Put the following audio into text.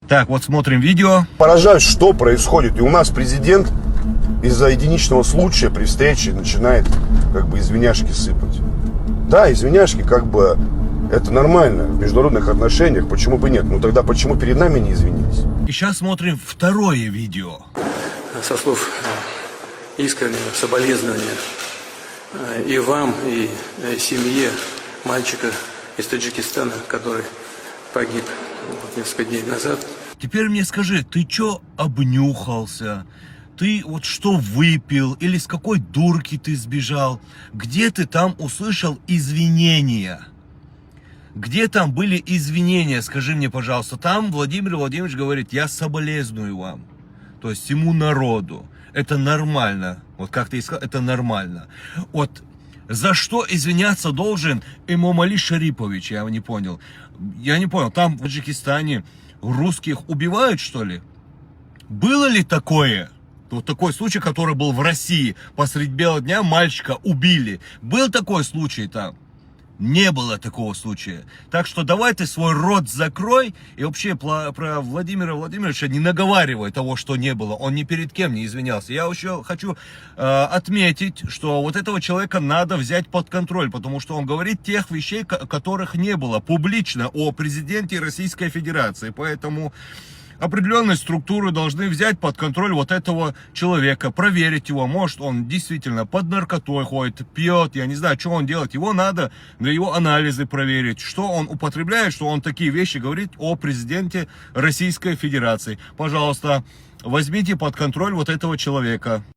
Так, вот смотрим видео. Поражаюсь, что происходит. И у нас президент из-за единичного случая при встрече начинает как бы извиняшки сыпать. Да, извиняшки как бы это нормально в международных отношениях. Почему бы нет? Ну тогда почему перед нами не извинились? И сейчас смотрим второе видео. Со слов искреннего соболезнования и вам, и семье мальчика из Таджикистана, который погиб несколько дней назад. Теперь мне скажи, ты чё обнюхался? Ты вот что выпил? Или с какой дурки ты сбежал? Где ты там услышал извинения? Где там были извинения? Скажи мне, пожалуйста. Там Владимир Владимирович говорит, я соболезную вам. То есть всему народу. Это нормально. Вот как ты и сказал, это нормально. Вот за что извиняться должен Эмомали Шарипович? Я не понял. Я не понял. Там в Таджикистане русских убивают, что ли? Было ли такое? Вот такой случай, который был в России. Посредь бела дня мальчика убили. Был такой случай там? Не было такого случая. Так что давай ты свой рот закрой. И вообще про Владимира Владимировича не наговаривай того, что не было. Он ни перед кем не извинялся. Я еще хочу отметить, что вот этого человека надо взять под контроль. Потому что он говорит тех вещей, которых не было публично о президенте Российской Федерации. Поэтому определенные структуры должны взять под контроль вот этого человека, проверить его. Может, он действительно под наркотой ходит, пьет, я не знаю, что он делает. Его надо для его анализы проверить, что он употребляет, что он такие вещи говорит о президенте Российской Федерации. Пожалуйста, возьмите под контроль вот этого человека.